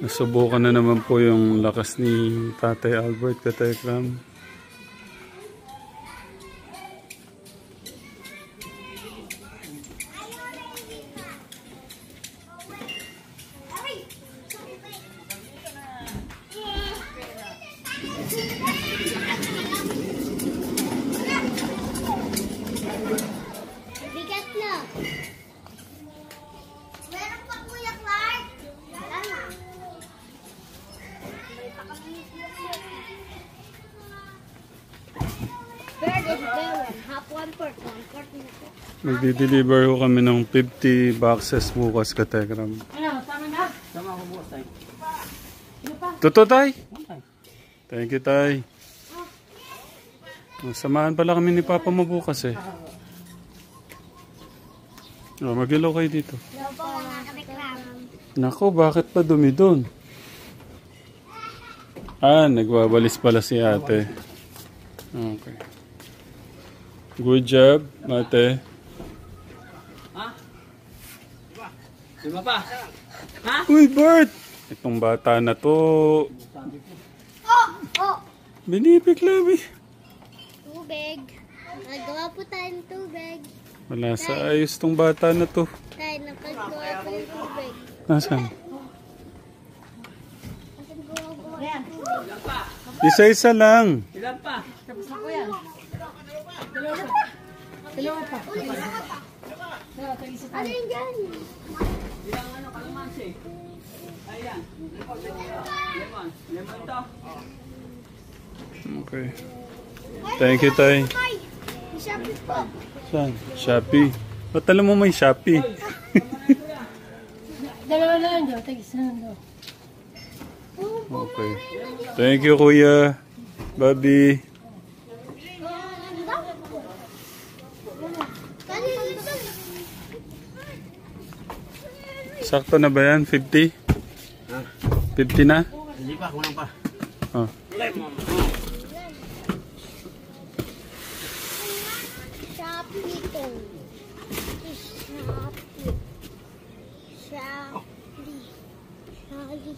Nasubukan na naman po yung lakas ni Tatay Albert, katekram. Bigat na. Meron pa Kuya Clark. Wala na. Third is Bewan. Half 1/4. 1/4 nito. Magdi-deliver ko kami ng 50 boxes bukas, katekram. Ano, tama na? Tama ako bukas tayo. Totoo, Tay? Thank you, Tay. Samahan pala kami ni Papa mo bukas eh. Oh, mag-ilaw kayo dito. Hello po, mga katekram. Nako, bakit pa dumi doon? Ah, nagwawalis pala si ate. Okay. Good job, ate. Ha? Lima pa? Ha? Uy, Bert! Itong bata na to. Oh! Oh! Binibig labi. Tubig. Nagawa po tayo ng tubig. Wala sa ayos tong bata na to. Tayo, nakagawa po ng tubig. Nasaan? Asan gawa ng tubig? Isa-isa lang. Ilan pa? Tapos na po yan. Dalawa pa. Dalawa pa. Dalawa, tag-isa Ano tayo. yun dyan? Ilang ano, kalamansi? Ayan. Lemon. Lemon to. Okay. Thank you, Tay. Ay! Shopee po. Saan? Shopee. Ba't alam mo may Shopee? Dalawa na lang daw, tag-isa na daw. Okay. Thank you, Kuya. Bobby. Sakto na ba yan? 50? 50 na? Hindi pa, kulang pa. Oh. Lemon. Shopee ito. Shopee. Shopee.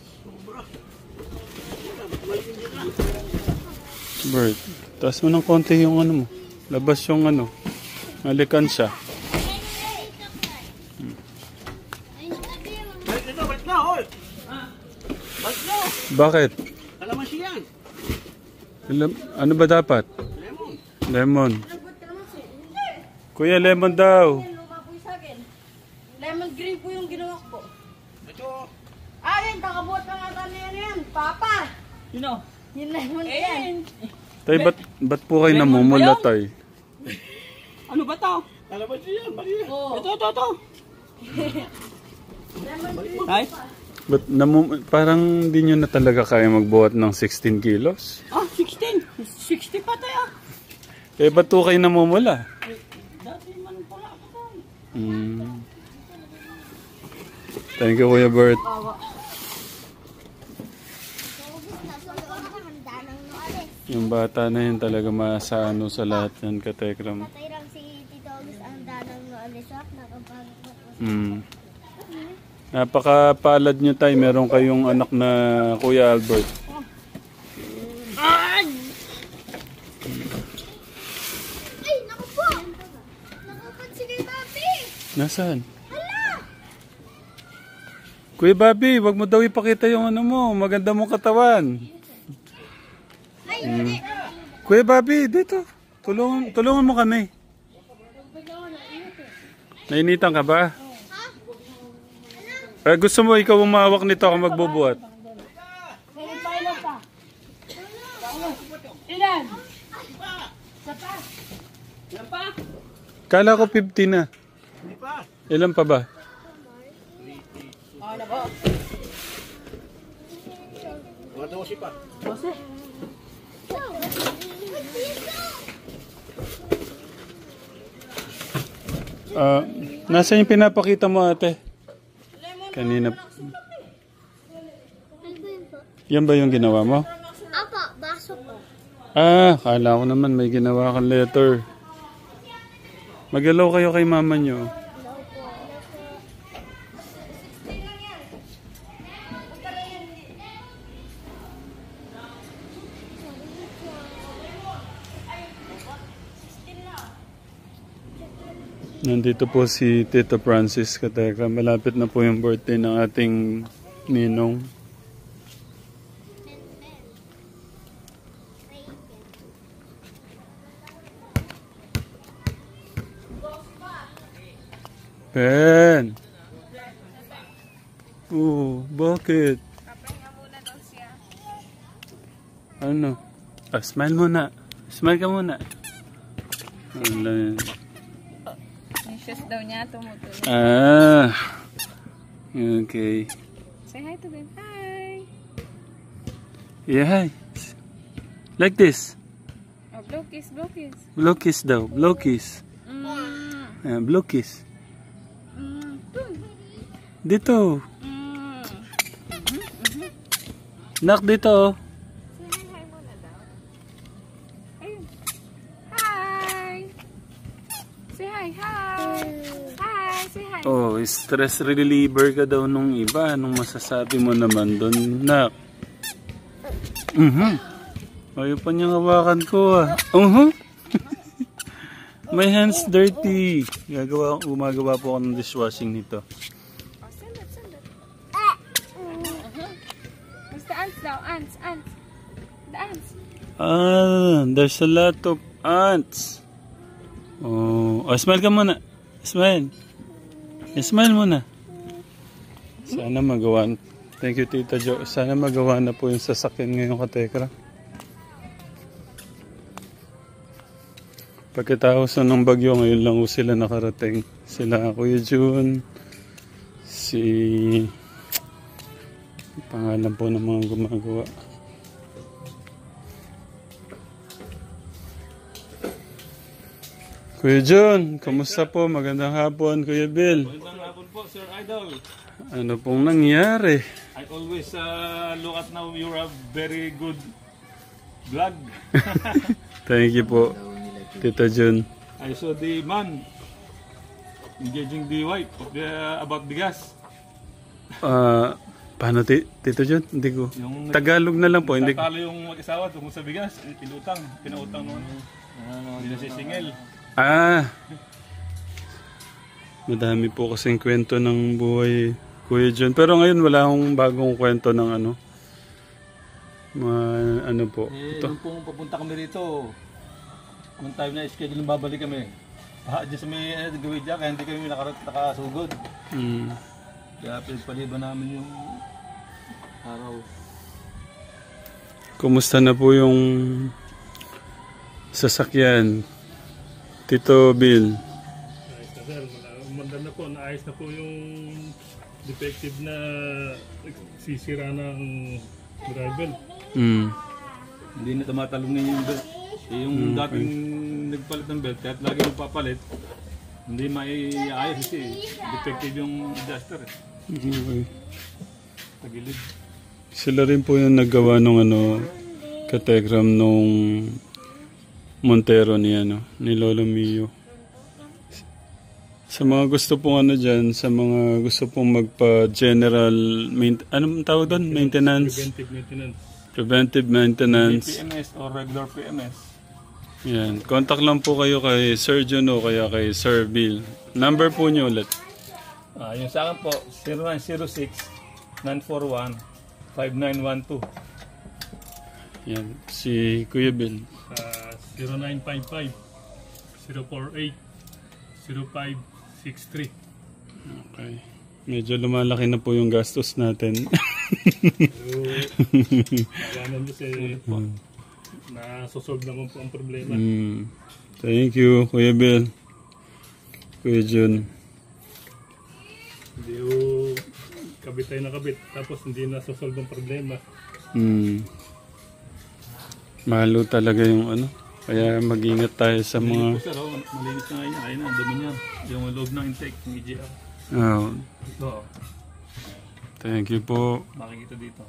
Bert, taas mo ng konti yung ano mo. Labas yung ano. Alikansya. Balik na, balik na, hoy! Balik na! Bakit? Kalamansi yan. Ano ba dapat? Lemon. Lemon. Kuya, lemon daw. Lemon green po yung ginawa ko. Ito. Ayun, kakabuhat ka nga kanina yan. Papa! Sino? Yung lemon yan. Tay, ba't po kayo namumula, Tay? Ano ba to? Kalamansi yan, mali yan. Ito. Ay? Ba't parang di nyo na talaga kaya magbuhat ng 16 kilos? Ah, 16. 60 pa tayo. Eh, ba't po kayo namumula? Dati man pala ako doon. Thank you, Kuya Bert. Yung bata na yun talaga masaano sa lahat yan, katekram. Patay lang si Tito August ang danang naalisap. Nakapagpapos. Napakapalad nyo, Tay. Meron kayong anak na Kuya Albert. Ay, naku po! Nakapad si kay Bobby! Nasaan? Kuya Bobby, wag mo daw ipakita yung ano mo. Maganda mong katawan. Ay, hindi! Kuya Bobby, dito. Tulungan mo kami. Nainitan ka ba? Gusto mo ikaw umawak nito ako magbubuhat? Ilan pa? Ilan? Ilan pa? Kala ko 50 na. Hindi pa. Ilan pa ba? Ano ba? Mga 12 pa. Bose? Nasaan yung pinapakita mo, ate? Kanina. Yan ba yung ginawa mo? Apa, baso po. Ah, kala ko naman may ginawa kang letter. Mag-hello kayo kay mama nyo. Nandito po si Tito Francis Kateka. Malapit na po yung birthday ng ating ninong. Ben! Bakit? Papahinga muna daw siya. Ano? Smile muna. Smile ka muna. Wala. Yung shoes daw niya tumutuloy. Okay. Say hi to them. Hi! Yeah, hi. Like this. Oh, blow kiss, blow kiss. Blow kiss daw. Blow kiss. Blow kiss. Dito. Knock dito. Say hi muna daw. Ayun. Hi! Say hi, hi! Hi! Say hi! Oh, stress reliever ka daw nung iba. Anong masasabi mo naman doon, Nak? Ayaw pa niyang hawakan ko My hands dirty. Gumagawa po ako ng dishwashing nito. Oh, send it, send it. What's the ants daw? Ants, ants. The ants. There's a lot of ants. Smile ka muna. Smile. Smile muna. Sana magawa. Thank you, Tita Jo. Sana magawa na po yung sasakyan ngayong katekra. Pagkatapos ng bagyo, ngayon lang po sila nakarating. Sila Kuya Jun, pangalan po ng mga gumagawa. Kuya Jun, kamusta po? Magandang hapon, Kuya Bill. Magandang hapon po, Sir Idol. Ano pong nangyari? I always look at now you're a very good vlog. Thank you po, Tita Jun. I saw the man engaging the wife about the gas. Paano, Tito Jun? Hindi ko. Yung Tagalog na lang po. Hindi ko. Tatalo yung mag-isawa tungkol sa bigas. Pinautang mo. Hindi na sisingil. Madami po kasing kwento ng buhay, Kuya Jun. Pero ngayon wala akong bagong kwento ng ano po. Nung pong papunta kami rito, nung time na schedule nung babalik kami, dyan sa may gawin dyan, kaya hindi kami nakasugod. Kaya pinagpaliban namin yung araw. Kumusta na po yung sasakyan, Tito Bill? Ayos na sir, umanda na po, naayos na po yung defective na sisira ng driver. Hindi na tumatalong na yung belt. Yung dating nagpalit ng belt, kahit lagi nagpapalit, hindi maiayos kasi defective yung adjuster. Okay. Tagilid. Sila rin po yung naggawa nung kategram nung Montero ni Lolo Mio. Sa mga gusto pong dyan, sa mga gusto pong magpa-general, anong tawag doon? Maintenance? Preventive maintenance. Preventive maintenance. PMS or regular PMS. Yan. Contact lang po kayo kay Sir Juno o kaya kay Sir Bill. Number po niyo ulit. Yung sa akin po, 0906-941-5912. Yan. Si Kuya Bill. 0955-048-0563. Okay. Medyo lumalaki na po yung gastos natin. Ganun kasi nasosolve naman po ang problema. Thank you, Kuya Bill. Kuya Jun. Hindi ko kabit tayo na kabit tapos hindi nasosolve ang problema. Mahalo talaga yung Kaya mag-ingat tayo sa mga... Sir, malinis na ngayon. Ayun na, dumi niya. Yung loob ng intake, yung EGR. Ito. Thank you po. Makikita dito.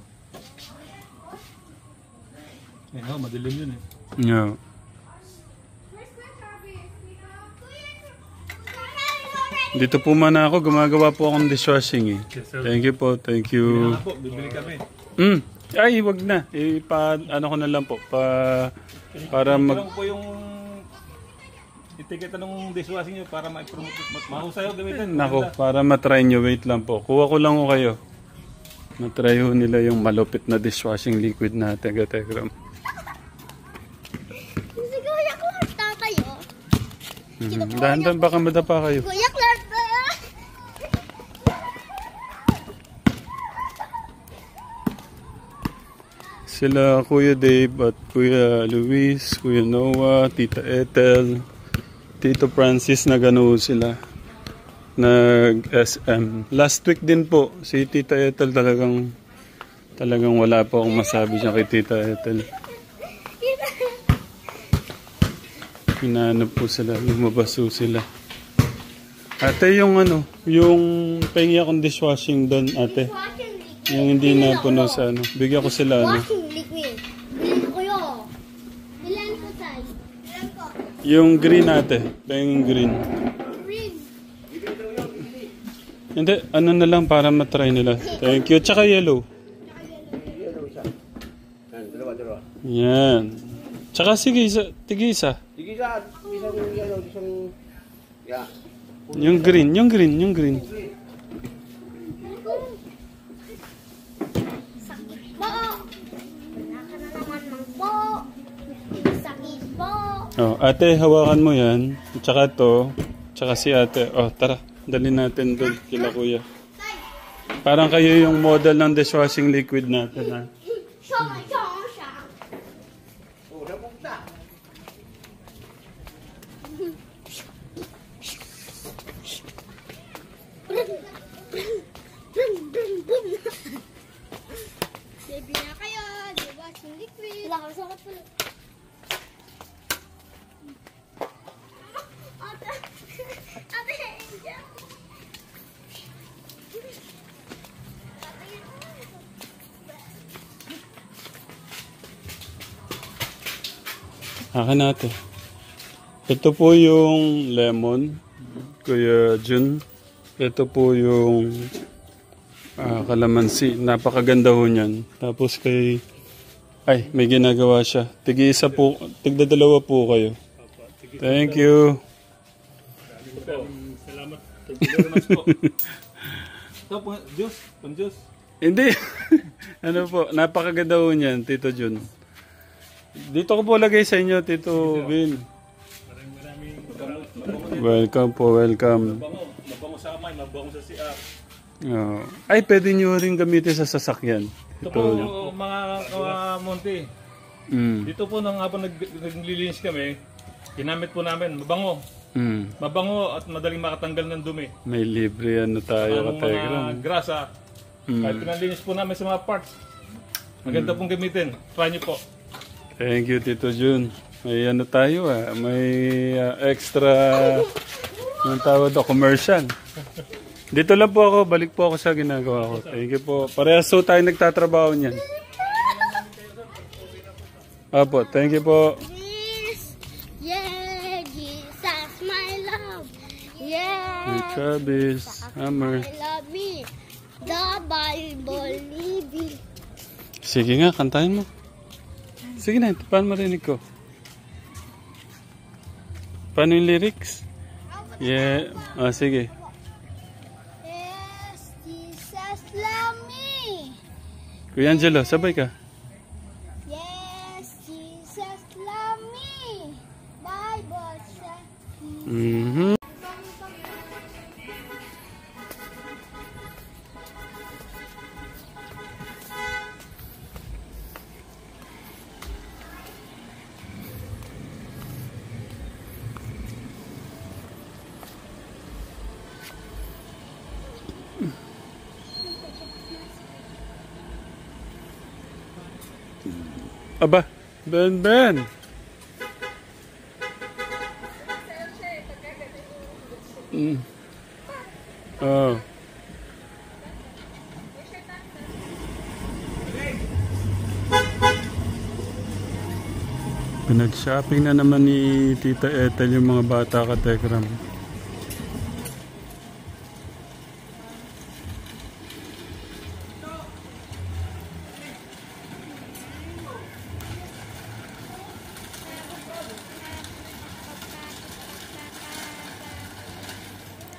Ayun, madilim yun eh. Yeah. Dito po man ako, gumagawa po akong dishwashing eh. Yes, sir. Thank you po, thank you. Kaya po, bibili kami. Ay, wag na. Ko na lang po. Para Lang po yung itikita ng dishwashing nyo para ma-promote. Mahusay ho gamitin. Nako, para matry nyo, wait lang po. Kuha ko lang ko kayo. Matry ho nila yung malupit na dishwashing liquid natin, Kategram. Si Kuya Clark tatayo. Dahan-dahan baka madapa kayo. Kuya Clark Sila Kuya Dave at Kuya Luis, Kuya Noah, Tita Ethel, Tito Francis na gano'n sila. Nag-SM. Last week din po, si Tita Ethel talagang wala po akong masabi siya kay Tita Ethel. Hinahanap po sila, lumabas po sila. Ate, yung pahingi akong dishwashing doon, ate. Yung hindi na puno sa bigyan ko sila washing liquid. Bilhin ko yun. Bilhin ko tayo. Bilhin ko. Yung green ate, yung green. Green. Hindi, na lang para matry nila. Thank you. Tsaka yellow. Yan. Tsaka sige, tigisa. Yung green. Sakit po. Oh, ate, hawakan mo yan. Tsaka to. Tsaka si ate. Oh, tara. Dali natin doon kila kuya. Parang kayo yung model ng dishwashing liquid natin, ha? Siya. Baby na kayo. Dishwashing liquid. Wala kang sakit pala. Ate Angel. Akin natin. Ito po yung lemon, Kuya Jun. Ito po yung kalamansi. Napakaganda ho niyan. Tapos may ginagawa siya. Tigdadalawa po kayo. Thank you. Salamat. Ito po, juice. Hindi. Po, napakaganda ho niyan, Tito Jun. Dito ko po lagay sa inyo, Tito Vin. Welcome po, welcome. Mabango sa kamay, mabango sa CR. Oh. Ay, pwede nyo rin gamitin sa sasakyan. Ito po, mga Monty. Dito po, habang naglilinis kami, ginamit po namin, mabango. Mabango at madaling makatanggal ng dumi. May libre tayo, Kategram. Mga grasa, kahit pinalinis po namin sa mga parts. Maganda pong gamitin. Try nyo po. Thank you, Tito Jun. May tayo may extra commercial. Dito lang po ako, balik po ako sa ginagawa ko. Thank you po. Parehas so tayo nagtatrabaho niyan. Apo, thank you po. Yeah, Jesus, my love. Yeah. Travis, Hammer. I love me. The Bible living. Sige nga, kantahin mo. Sige na, paano marinig ko? Paano yung lyrics? Yeah. Sige. Yes, Jesus love me. Kuya Angelo, sabay ka. Yes, Jesus love me. Bible says Aba, Ben. Oh. Pinag-shopping na naman ni Tita Ethel yung mga bata, Kategram.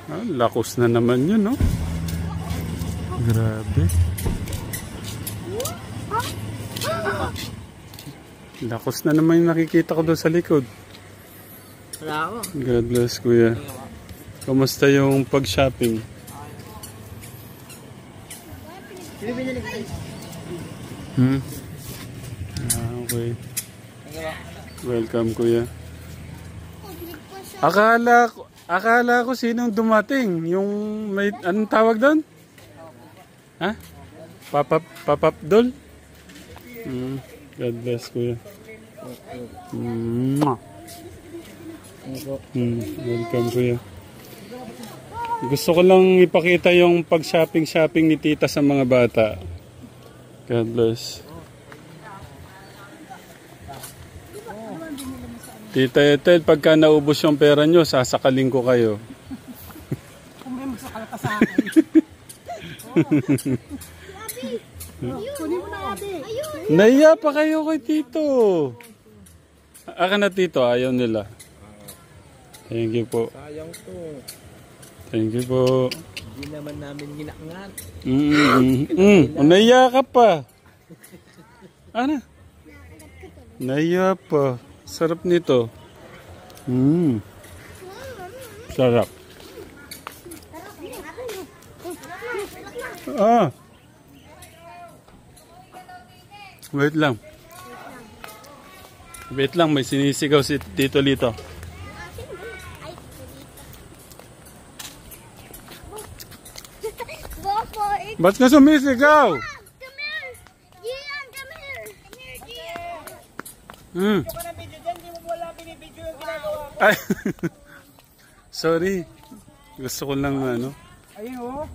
Ah, lakos na naman yun, no? Grabe. Lakos na naman yung nakikita ko doon sa likod. God bless, Kuya. Kamusta yung pag-shopping? Okay. Welcome, Kuya. Akala ko sinong dumating. Yung may, anong tawag doon? Ha? Pop-up doll? God bless, Kuya. Welcome, Kuya. Gusto ko lang ipakita yung pag-shopping ni Tita sa mga bata. God bless. Tita Ethel, pagka naubos yung pera nyo, sasakaling ko kayo. Kung may magsakal ka sa akin. Kunin mo na, Abi. Naiya pa kayo kay Tito. Aka na, Tito, ayaw nila. Thank you po. Sayang to. Thank you po. Hindi naman namin ginangat. Naiya ka pa. Ano? Naiya pa. Sarap nito. Sarap. Ah. Wait lang. Wait lang, may sinisigaw si Tito Lito. Go for it. Ba't ka sumisigaw? Come here. Gian, come here. Come here, Gian. Ay. Sorry. Gusto ko lang ano. Ayun oh.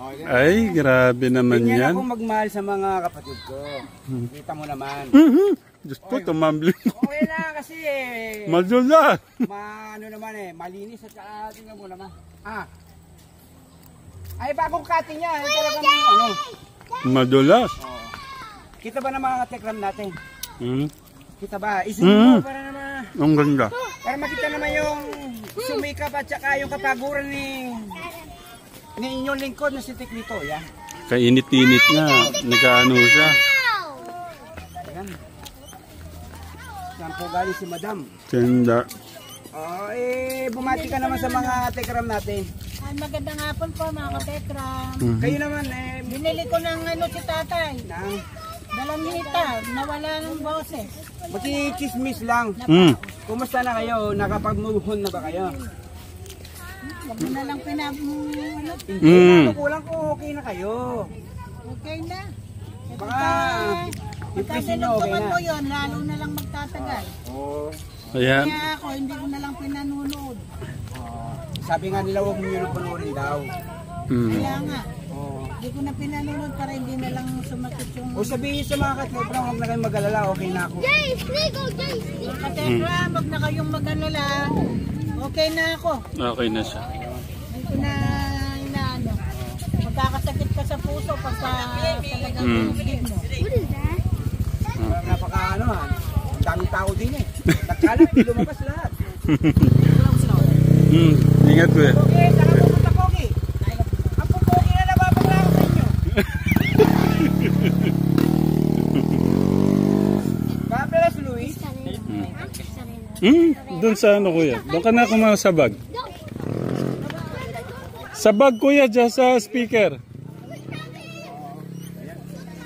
Ay, grabe naman Ganyan yan. ako magmahal sa mga kapatid ko. Kita mo naman. Diyos po, tumambling. Okay lang kasi Madula. ano naman malinis at saka tingnan mo naman. Ay bagong cutting niya. Talagang ano. Madula. Kita ba ng mga tekram natin? Hmm. Kita ba? Isin mo para naman. Ang ganda. Para makita naman yung sumikap at saka yung kapaguran ni inyong lingkod na si Tiklito. Yan. Kainit-init nga. Nag-ano siya. Yan. Yan po galing si Madam. Tenda. Bumati ka naman sa mga tekram natin. Ay, magandang hapon po mga katekram. Kayo naman Binili ko ng ano si tatay. nang Dalamhita, nawala ng boses. makikismis lang. Kumusta na kayo? Nakapag-move on na ba kayo? Huwag mo na lang ano, Kulang ko okay na kayo. okay na. Baka Pagka ipisin nyo okay nilugtungan na. mo yun, lalo na lang magtatagal. Ayan. Kaya ako, hindi ko na lang pinanunood. Sabi nga nila huwag mo yun panoorin daw. Kaya nga, hindi ko na pinanunood para hindi na lang sumakit yung... O sabihin sa mga katekram, huwag na kayong mag-alala, okay na ako. Jay, sneak, oh, Jay, sneak. Katekram, wag na kayong mag-alala. Okay na ako. Okay na siya. Hindi ko na inaano. Magkakasakit ka sa puso pagka talagang pinigid mo. What is that? Napaka ano ang daming tao din Nagkalat, lumabas lahat. Ingat ko eh. Okay, saka pupunta Pogi. Ang Pogi na nababagla ko sa inyo. God bless, Luis. Doon sa ano, Kuya. Doon ka na kumain sa bag. Sa bag, Kuya, dyan sa speaker.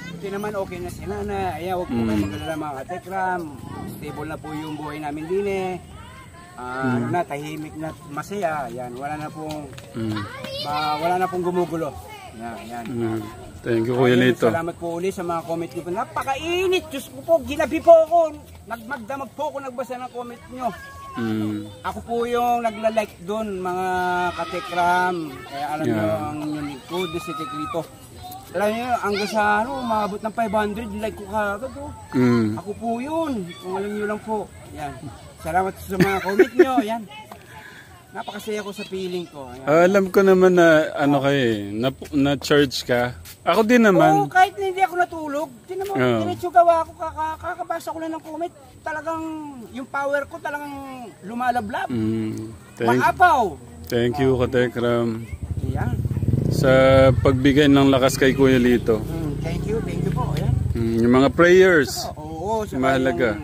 Buti naman okay na sila na. Ayan, huwag po kayo mag-alala mga katekram. Stable na po yung buhay namin din Ano na, tahimik na masaya. Yan, wala na pong gumugulo. Yan. Thank you, Kuya Ayun, Lito. salamat po ulit sa mga comment niyo. Napakainit. Diyos ko po, ginabi po ako. Nagmagdamag po ako nagbasa ng comment niyo. Ako po yung nagla-like doon, mga katekram. Kaya alam niyo ang inyong lingkod, si Tiklito. Alam niyo, hanggang sa umabot ng 500 like ko kagad. Ako po yun. Kung alam niyo lang po. Yan. Salamat sa mga comment niyo. Yan. Napakasaya ko sa feeling ko. Alam ko naman na ano kayo na-charge ka. Ako din naman. Oo, kahit hindi ako natulog. Tinan mo, diretso gawa ako, kakabasa ko lang ng comment. Talagang, yung power ko talagang lumalablab. Thank Maapaw. Thank you, Katekram. Yan. Sa pagbigay ng lakas kay Kuya Lito. Thank you po. Ayan. Yung mga prayers. Oo, saka Mahalaga.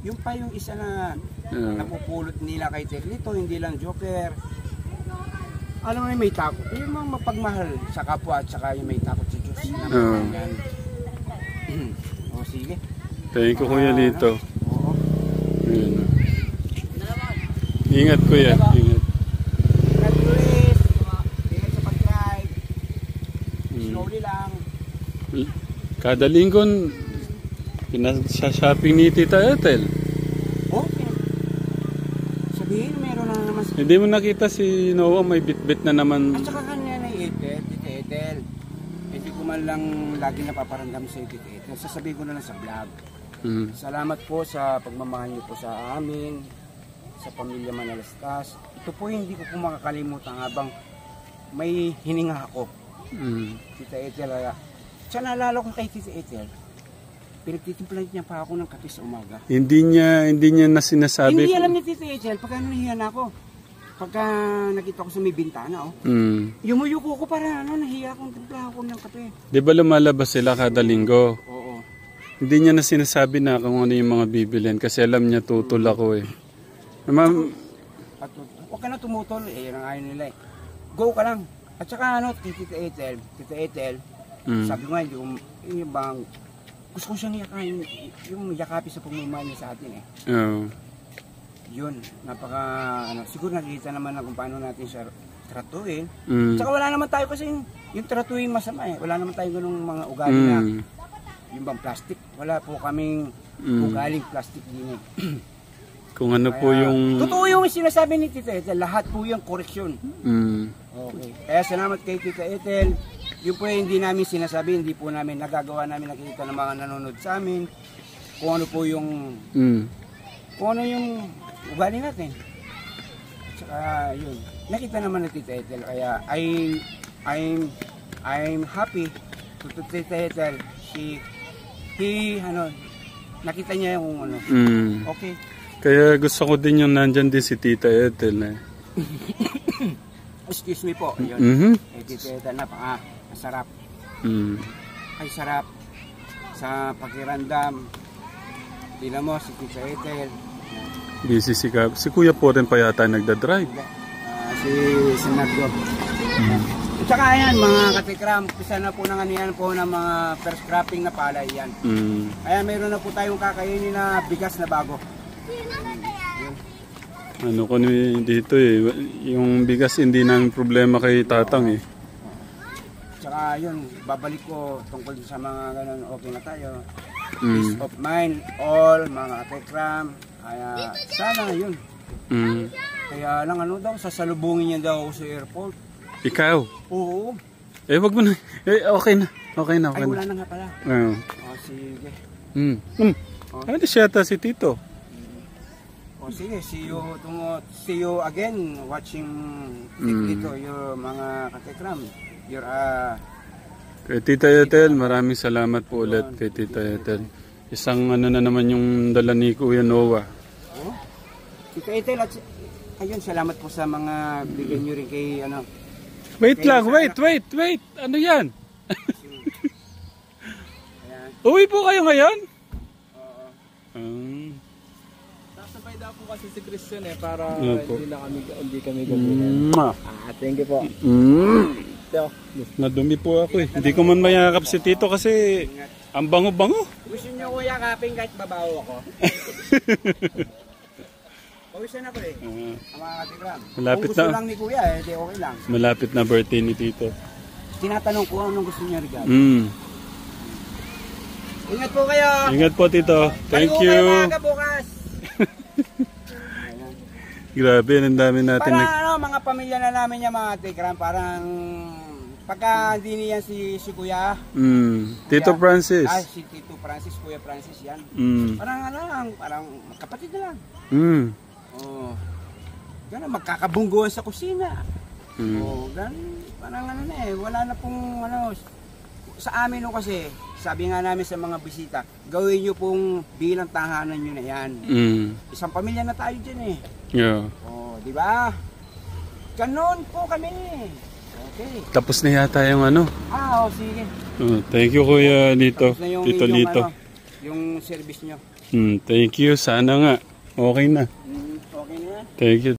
Yung pa yung isa na napupulot nila kay Tek Lito, hindi lang joker. Alam mo may takot. Yung mga mapagmahal sa kapwa at saka yung may takot sa Diyos. O sige. Thank you, Kuya Lito. Oo. Ayan. Ingat, Kuya. Ingat. Congratulations. Ingat sa pag-drive. Slowly lang. Kada linggo, pinasa-shopping ni Tita Ethel. Okay. Sabihin, meron na naman. Hindi mo nakita si Noah, may bit-bit na naman. At saka kanya na Ethel, Tita Ethel. Hindi ko man lang lagi napaparamdam sa Tita Ethel. Sasabihin ko na lang sa vlog. Salamat po sa pagmamahal niyo po sa amin, sa pamilya Manalastas. Ito po hindi ko po makakalimutan habang may hininga ako. Tita Ethel, siya naalala ko kay Tita Ethel. Pinagtitimplan niya pa ako ng kape sa umaga. Hindi niya na sinasabi. Hindi alam ni Tita Ethel, pagka nahiya na ako. Pagka nakita ko sa may bintana, yumuyuko ko para nahiya akong timpla ako ng kape. Di ba lumalabas sila kada linggo? Oo. Hindi niya na sinasabi na kung ano yung mga bibilin kasi alam niya tutol ako eh. Ma'am, huwag ka na tumutol, yan ang ayaw nila eh. Go ka lang. At saka Tita Ethel, sabi ko nga, yung bang, gusto ko siyang yakain, yung yakapi sa pagmamahal niya sa atin eh. Yun, napaka, siguro nakikita naman na kung paano natin siya tratuin. Tsaka wala naman tayo kasi yung tratuin masama eh. Wala naman tayo ganung mga ugali na, yung bang plastic. Wala po kaming ugaling plastic din eh. Kung ano po yung... Totoo yung sinasabi ni Tita Ethel, lahat po yung koreksyon. Okay. Kaya salamat kay Tita Ethel. Yung po hindi namin sinasabi, hindi po namin nagagawa namin nakikita ng mga nanonood sa amin. Kung ano po yung... Kung ano yung ugali natin. Tsaka yun. Nakita naman ni Tita Ethel. Kaya I'm happy to Tita Ethel. Nakita niya yung ano. Okay. Kaya gusto ko din yung nandyan din si Tita Ethel eh. Excuse me po. Yun. Tita Ethel, masarap. Ay sarap sa pakiramdam. Tingnan mo si Tita Ethel. Busy si Kuya po rin pa yata nagdadrive. Si Sinagdo. At saka ayan mga katikram, pisa na po ng anihan po ng mga first cropping na palay yan. Kaya mayroon na po tayong kakainin na bigas na bago. Ano ko dito eh, yung bigas hindi nang problema kay Tatang eh. Tsaka yun, babalik ko tungkol sa mga ganun, okay na tayo. Peace of mind, all mga katikram. Kaya sana yun. Kaya lang sasalubungin niya daw sa airport. Ikaw? Oo. Eh wag mo na, okay na. Okay na. Ay wala na nga pala. Sige. Ano siya ata si Tito? Sige, see you again watching dito yung mga katekram. Kay Tita Ethel, maraming salamat po ulit kay Tita Ethel. Isang ano na naman yung dala ni Kuya Noah. Tita Ethel, ayun, salamat po sa mga bigyan nyo rin kay Wait lang, wait. Ano yan? Uwi po kayo ngayon? Oo. Sabay daw po kasi si Christian eh para Opo. hindi kami gamitin. Thank you po. Nadumi po ako eh. Hindi ko man mayakap si Tito kasi ang bango-bango. Gusto nyo ko yakapin kahit babaw ako? Pawisan ako eh. Ang mga katikram. Malapit Kung gusto na. lang ni Kuya di okay lang. Malapit na birthday ni Tito. Tinatanong ko anong gusto niya regalo. Ingat po kayo. Ingat po Tito. Thank you. Kayo mga bukas. Grabe, ang dami natin Parang mga pamilya na namin yung mga tikram, parang pagka hindi niyan si Kuya. Tito Francis. Si Tito Francis, Kuya Francis yan. Parang kapatid na lang. Gano'n, magkakabungguan sa kusina. Parang wala na pong sa amin kasi, sabi nga namin sa mga bisita, gawin nyo pong bilang tahanan nyo na yan. Isang pamilya na tayo dyan eh. Yeah. Di ba? Ganon po kami. Okay. Tapos na yata yung ano. Sige. Thank you Kuya Lito. Tapos na yung Tito inyong, Lito. yung service nyo. Thank you. Sana nga. Okay na. Okay na. Thank you.